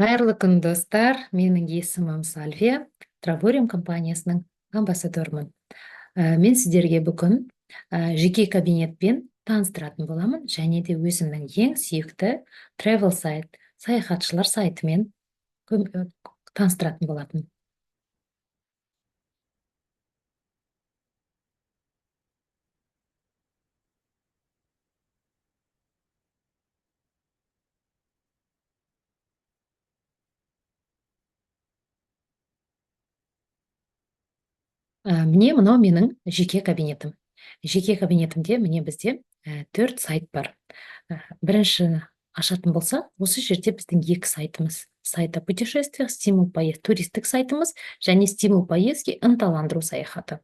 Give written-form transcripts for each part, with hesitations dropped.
Қайырлы күн, достар. Менің есімім Сальвия, Травориум компаниясының амбассадорымын. Мен сіздерге бүгін жеке кабинетпен таныстыратын боламын, және де өзімнің ең сүйікті travel сайт, саяхатшылар сайтымен таныстыратын болатын. Міне мынау менің жеке кабинетім. Жеке кабинетімде міне бізде 4 сайт бар. Бірінші ашатын болса, осы жерде біздің екі сайтымыз. Сайт о путешествиях, стимул поездки, туристік сайтымыз және стимул поездки, ынталандыру саяхаты.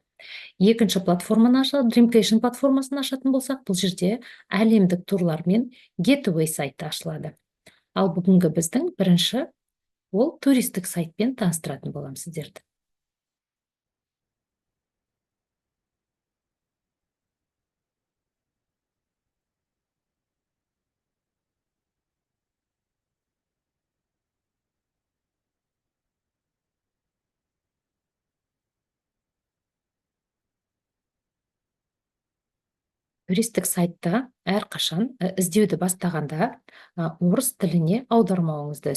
Екінші платформаны ашады, Dreamcation платформасын ашатын болсақ, бұл жерде әлемдік турлар мен Getaway сайты ашылады. Ал бүгінгі біздің бірінші ол туристік сайтпен таныстыратын боламын сіздерді. Туристік сайтта әрқашан іздеуді бастағанда орыс тіліне аудармауыңызды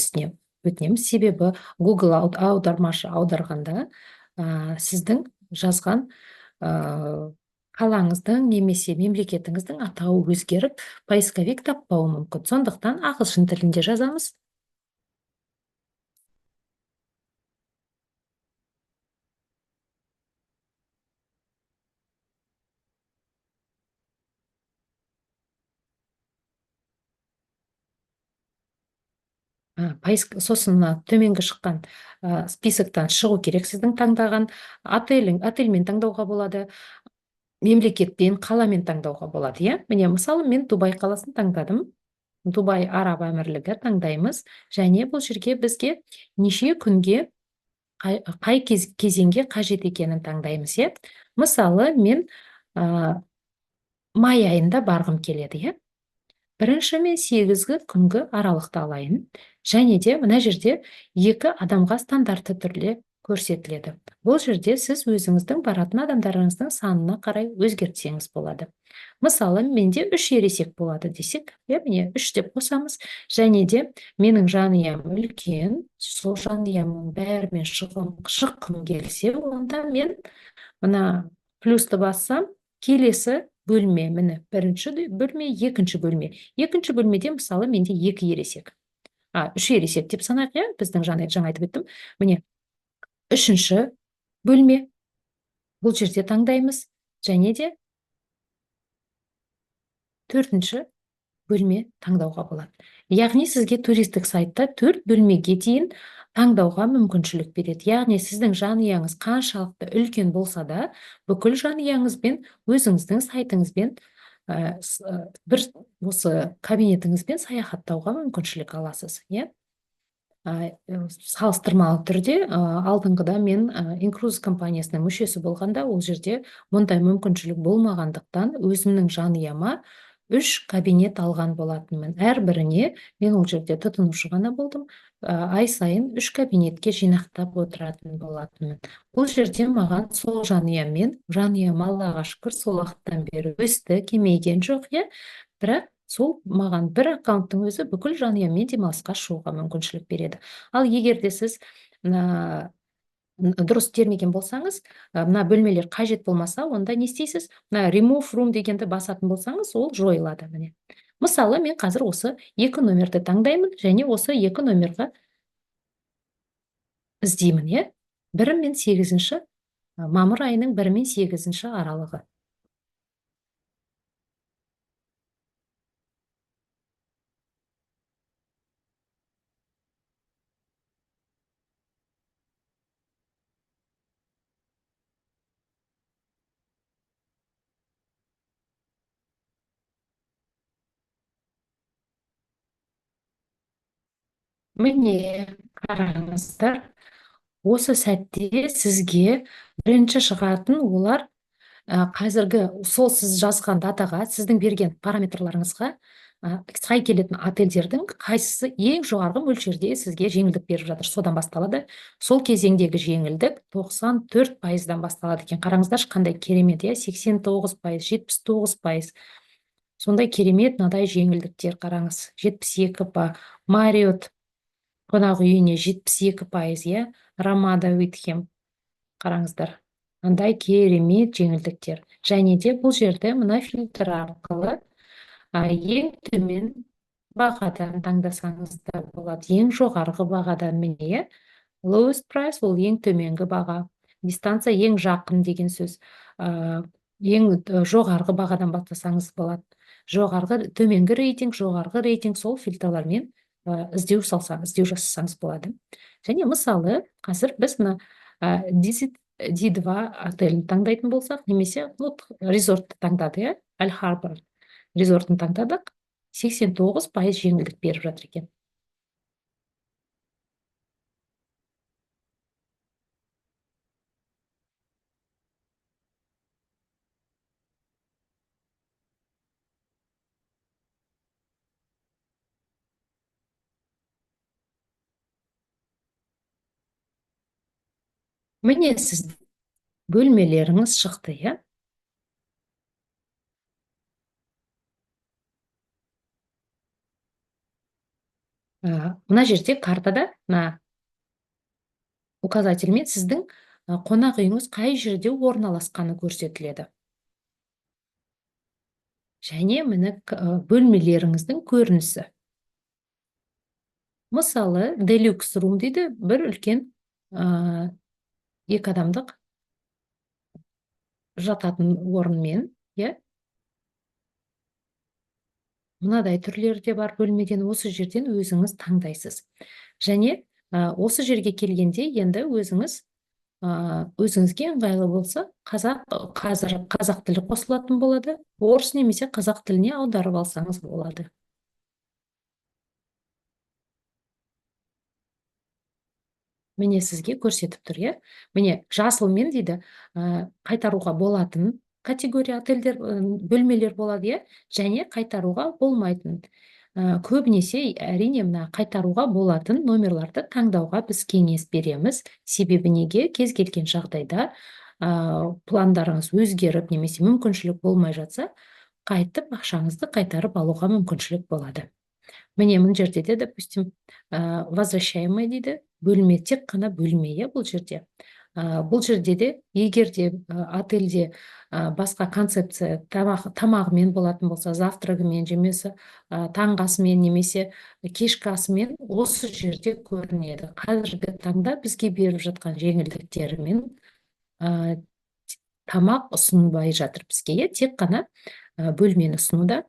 өтінемін. Себебі Google аудармашы аударғанда сіздің жазған қалаңыздың немесе мемлекетіңіздің атауы өзгеріп, поисковик таппауы мүмкін. Сондықтан ағылшын тілінде жазамыз. Сосын төменгі шыққан списоктан шығу керек. Сіздің таңдаған отельмен таңдауға болады, мемлекетпен, қаламен таңдауға болады. Міне, мысалы, мен Дубай қаласын таңдадым. Дубай Араб Әмірлігі таңдаймыз, және бұл жерге бізге неше күнге, қай кезеңге қажет екенін таңдаймыз. Мысалы, мен май айында барғым келеді. Бірінші мен 8 күнгі аралықты алайын, және де мына жерде 2 адамға стандартты түрде көрсетіледі. Бұл жерде сіз өзіңіздің баратын адамдарыңыздың санына қарай өзгертсеңіз болады. Мысалы, менде 3 ересек болады десек, міне 3 деп қосамыз, және де менің жанұям үлкен, сол жанұямның бәрімен шыққым келсе, онда мен мына плюсты бассам, келесі бөлме, міне бірінші бөлме, екінші бөлме. Екінші бөлмеде, мысалы, менде 2 ересек. 3 ересек деп санайық, біздің жаңа айтып өттім. Міне, 3-ші бөлме. Бұл жерде таңдаймыз, және де 4-ші бөлме таңдауға болады. Яғни сізге туристік сайтта 4 бөлмеге дейін таңдауға мүмкіншілік береді. Яғни сіздің жанұяңыз қаншалықты үлкен болса да, бүкіл жанұяңызбен, өзіңіздің сайтыңызбен, бір осы кабинетіңізбен саяхаттауға мүмкіншілік аласыз. Салыстырмалы түрде алдыңғыда мен Incruise компаниясының мүшесі болғанда, ол жерде мұндай мүмкіншілік болмағандықтан өзімнің жанұяма 3 кабинет алған болатынмын. Әрбіріне мен ол жерде тұтынушы ғана болдым. Ай сайын 3 кабинетке жинақтап отыратын болатынмын. Бұл жерде маған сол жанұямен, жанұям Аллаға шүкір сол уақыттан бері өсті, кемейген жоқ, бірақ сол маған бір аккаунттың өзі бүкіл жанұяммен демалысқа шығуға мүмкіншілік береді. Ал егер де сіз дұрыс термеген болсаңыз, мына бөлмелер қажет болмаса, онда не істейсіз? Мына remove room дегенді басатын болсаңыз, ол жойылады. Міне. Мысалы, мен қазір осы 2 номерді таңдаймын, және осы 2 номерға іздеймін. Бірі мен 8-ші, мамыр айының 1 мен 8-ші аралығы. Міне, қараңыздар, осы сәтте сізге бірінші шығатын олар қазіргі сол сіз жазған датаға, сіздің берген параметрларыңызға сай келетін отельдердің қайсысы ең жоғарғы мөлшерде сізге жеңілдік беріп жатыр, содан басталады. Сол кезеңдегі жеңілдік 94%-дан басталады екен. Қараңыздаршы, қандай керемет, 89%, 79%. Сондай керемет мынадай жеңілдіктер қараңыз. 72%, Мариот қонақ үйіне 72%, Рамада Уитхем. Қараңыздар, андай керемет жеңілдіктер. Және де бұл жерде мына фильтр арқылы ең төмен бағадан таңдасаңыз да болады. Ең жоғарғы бағадан, міне, lowest price ол ең төменгі баға. Дистанция ең жақын деген сөз. Ең жоғарғы бағадан бастасаңыз болады. Төменгі рейтинг, жоғарғы рейтинг, сол фильтрлармен іздеу жасасаңыз болады. Және мысалы, қазір біз мына D2 отелін таңдайтын болсақ, немесе резортты таңдады, Аль-Харбор резортын таңдадық, 89% жеңілдік беріп жатыр екен. Міне сіздің бөлмелеріңіз шықты, мына жерде картада, указательмен сіздің қонақ үйіңіз қай жерде орналасқаны көрсетіледі. Және міне бөлмелеріңіздің көрінісі. Мысалы, deluxe room дейді, бір үлкен 2 адамдық жататын орынмен, мынадай түрлері де бар бөлмеден, осы жерден өзіңіз таңдайсыз. Және осы жерге келгенде енді өзіңізге ыңғайлы болса, қазір қазақ тілі қосылатын болады, орыс немесе қазақ тіліне аударып алсаңыз болады. Міне сізге көрсетіп тұр, Міне жасылмен дейді, қайтаруға болатын категория отельдер, бөлмелер болады, және қайтаруға болмайтын. Көбінесе әрине мына қайтаруға болатын номерларды таңдауға біз кеңес береміз. Себебі неге? Кез келген жағдайда пландарыңыз өзгеріп, немесе мүмкіншілік болмай жатса, қайтып ақшаңызды қайтарып алуға мүмкіншілік болады. Міне мына жерде де, допустим, возвращаемый дейді, бөлме, тек қана бөлме, бұл жерде. Бұл жерде де, егер де отельде басқа концепция тамағымен болатын болса, завтрагымен, жемесі таңғасымен, немесе кешкі асымен осы жерде көрінеді. Қазіргі таңда бізге беріп жатқан жеңілдіктерімен тамақ ұсынбай жатыр бізге, тек қана бөлмені ұсынуда.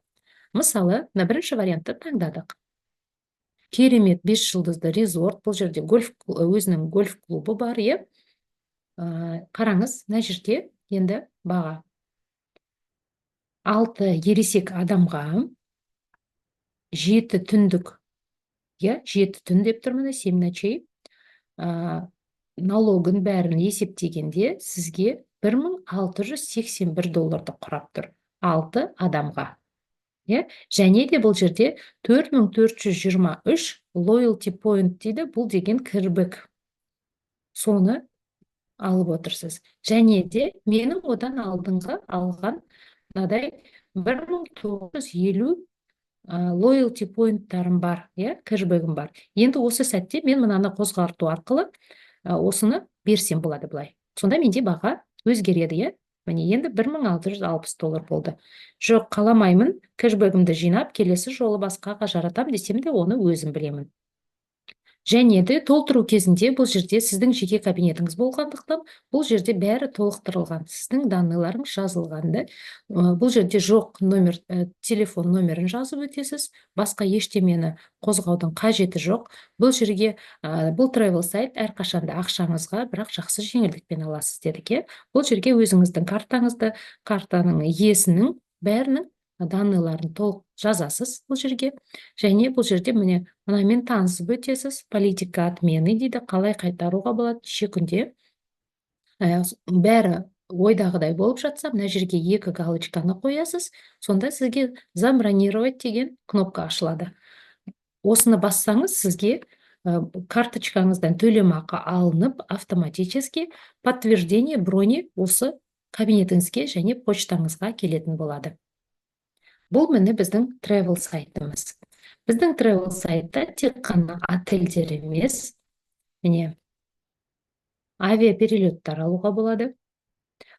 Мысалы, бірінші вариантты таңдадық. Керемет 5 жылдызды резорт, бұл жерде өзінің гольф клубы бар, Қараңыз, мына жерде енді баға 6 ересек адамға 7 түндік, 7 түн деп тұрмын, 7 ночей, налогын бәрін есептегенде сізге $1681 құрап тұр, 6 адамға. Және де бұл жерде 4423 loyalty point дейді, бұл деген кірбік. Соны алып отырсыз. Және де менің одан алдыңғы алған мынадай 1950 loyalty point-тарым бар, кірбігім бар. Енді осы сәтте мен мынаны қозғарту арқылы осыны берсем болады былай. Сонда менде баға өзгереді, Міне енді $1660 болды. Жоқ, қаламаймын, кэшбэгімді жинап, келесі жолы басқаға жаратам десем де, оны өзім білемін. Және де толтыру кезінде бұл жерде сіздің жеке кабинетіңіз болғандықтан, бұл жерде бәрі толықтырылған, сіздің данныйларыңыз жазылғанды. Бұл жерде жоқ телефон номерін жазып өтесіз, басқа ештемені қозғаудың қажеті жоқ. Бұл жерге бұл travel сайт әрқашанда ақшаңызға бірақ жақсы жеңілдікпен аласыз дедік. Бұл жерге өзіңіздің картаңызды, картаның иесінің бәрінің данныйларын толық жазасыз бұл жерге. Және бұл жерде мынамен танысып өтесіз, политика отмены дейді, қалай қайтаруға болады, неше күнде. Бәрі ойдағыдай болып жатса, мына жерге 2 галочканы қоясыз, сонда сізге забронировать деген кнопка ашылады. Осыны бассаңыз, сізге карточкаңыздан төлемақы алынып, автоматически подтверждение брони осы кабинетіңізге және почтаңызға келетін болады. Бұл міне біздің travel сайтымыз. Біздің travel сайтта тек қана отельдер емес, міне авиаперелеттер алуға болады.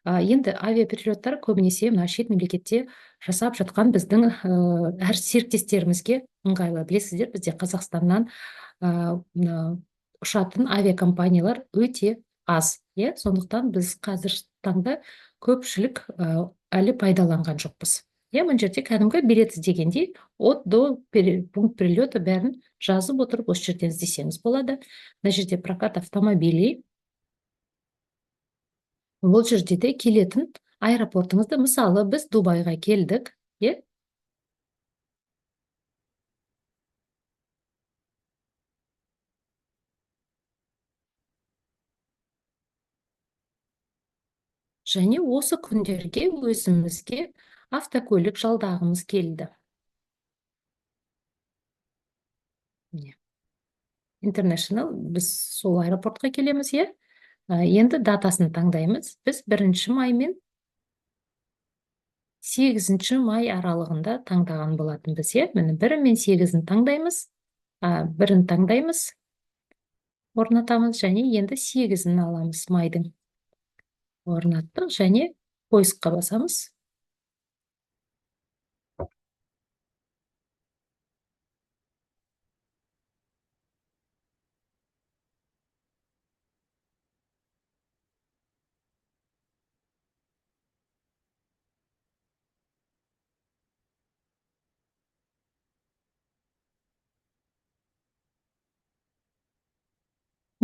Енді авиаперелеттер көбінесе мына шет мемлекетте жасап жатқан біздің әр серіктестерімізге ыңғайлы. Білесіздер, бізде Қазақстаннан ұшатын авиакомпаниялар өте аз. Сондықтан біз қазір таңда көпшілік әлі пайдаланған жоқпыз. Мына жерде кәдімгі билет іздегендей от до пункт прилета бәрін жазып отырып, осы жерден іздесеңіз болады. Мына жерде прокат автомобилей. Бұл жерде де келетін аэропортыңызды, мысалы, біз Дубайға келдік, және осы күндерге өзімізге автокөлік жалдағымыз келді. International, біз сол аэропортқа келеміз, енді датасын таңдаймыз. Біз 1 май мен 8 май аралығында таңдаған болатынбыз, Міне 1 мен 8-ін таңдаймыз. 1-ін таңдаймыз, орнатамыз, және енді 8-ін аламыз, майдың. Орнаттық, және поискқа басамыз.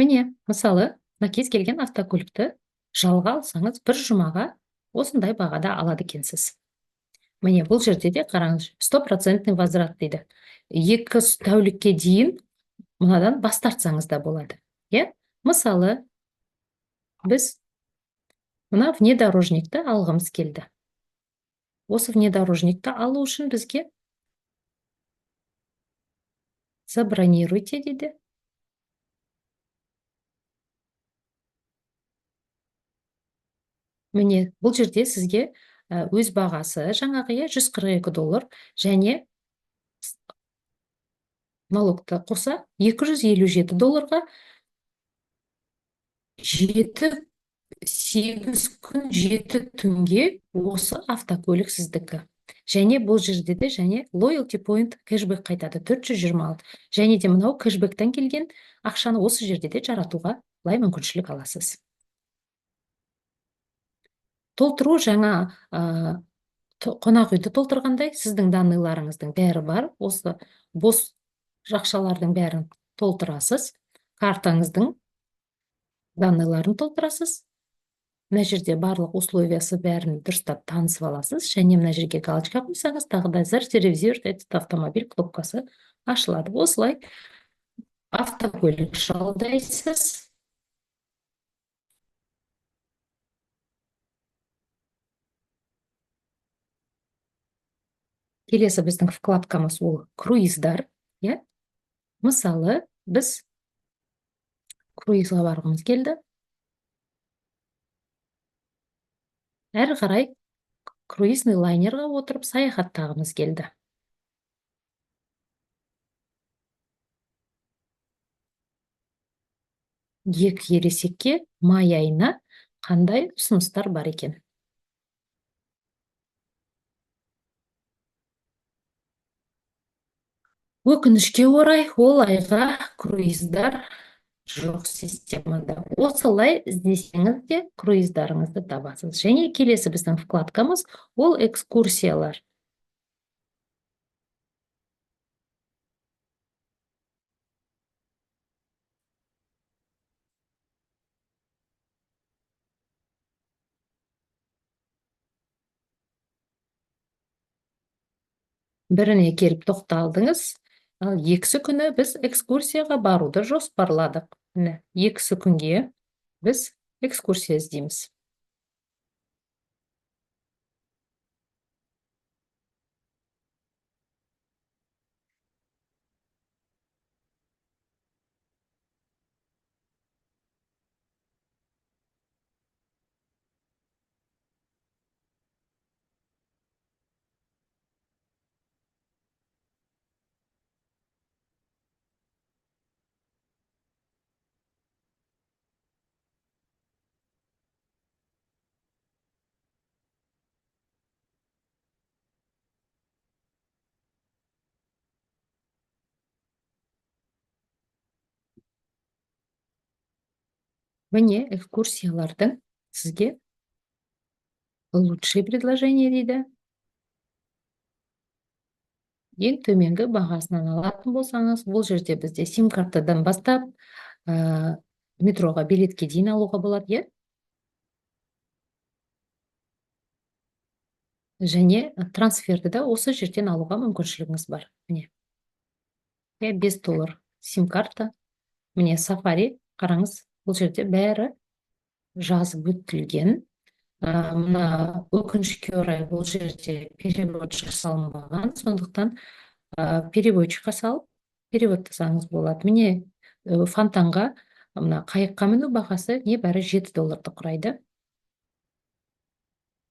Міне, мысалы, кез келген автокөлікті жалға алсаңыз, 1 жұмаға осындай бағада алады екенсіз. Міне, бұл жерде де қараңыз, 100% возврат дейді. 2 тәулікке дейін мынадан бас тартсаңыз да болады. Мысалы, біз мына внедорожникті алғымыз келді. Осы внедорожникті алу үшін бізге забронируйте дейді. Міне, бұл жерде сізге өз бағасы жаңағы $142, және налогты қоса $257-ға 8 күн 7 түнге осы автокөлік сіздікі. Және бұл жерде де loyalty point кэшбэк қайтады, 426. Және де мынау кэшбэктен келген ақшаны осы жерде де жаратуға мүмкіншілік аласыз. Толтыру жаңа қонақ үйді толтырғандай, сіздің данныйларыңыздың бәрі бар. Осы бос жақшалардың бәрін толтырасыз. Картаңыздың данныйларын толтырасыз. Мына жерде барлық условиясы бәрін дұрыстап танысып аласыз. Және мына жерге галочка қойсаңыз, тағы да зарезервировать этот автомобиль кнопкасы ашылады. Осылай автокөлік жалдайсыз. Келесі біздің вкладкамыз ол круиздар. Мысалы, біз круизға барғымыз келді. Әрі қарай круизный лайнерға отырып саяхаттағымыз келді. Екі ересекке май айына қандай ұсыныстар бар екен? Өкінішке орай, ол айға круиздар жоқ системада. Осылай іздесеңіз де круиздарыңызды табасыз. Және келесі біздің вкладкамыз ол экскурсиялар. Біріне келіп тоқталдыңыз, ал 2 күні біз экскурсияға баруды жоспарладық. 2 күнге біз экскурсия іздейміз. Міне экскурсиялардың сізге лучшие предложения дейді. Ең төменгі бағасынан алатын болсаңыз, бұл жерде бізде сим-картадан бастап метроға билетке дейін алуға болады, иә? Және трансферді да осы жерден алуға мүмкіншілігіңіз бар. Міне. $5 сим-карта. Міне сафари, қараңыз, бұл жерде бәрі жазып өтілген. Мына өкінішке орай бұл жерде перевод жасалынбаған, сондықтан переводчикқа салып, переводтасаңыз болады. Міне фонтанға, мына қайыққа міну бағасы небәрі $7 құрайды.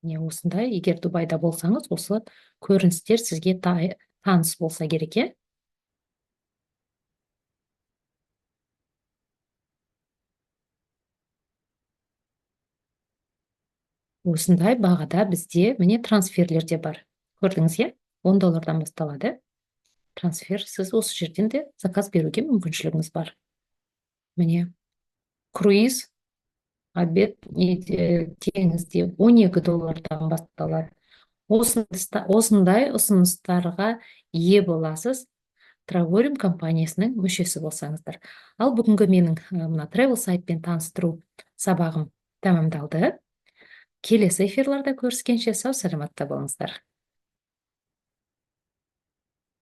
Не осындай, егер Дубайда болсаңыз, осы көріністер сізге таныс болса керек, е? Осындай бағада бізде міне трансферлер де бар. Көрдіңіз, е? $10 басталады. Трансфер, сіз осы жерден де заказ беруге мүмкіншілігіңіз бар. Міне, круиз, обед теңізде $12 басталады. Осындай ұсыныстарға ие боласыз, Travelrim компаниясының мүшесі болсаңыздар. Ал бүгінгі менің мына travel сайтпен таныстыру сабағым тәмамдалды. Келесі эфирларда көріскенше сау саламатта болыңыздар.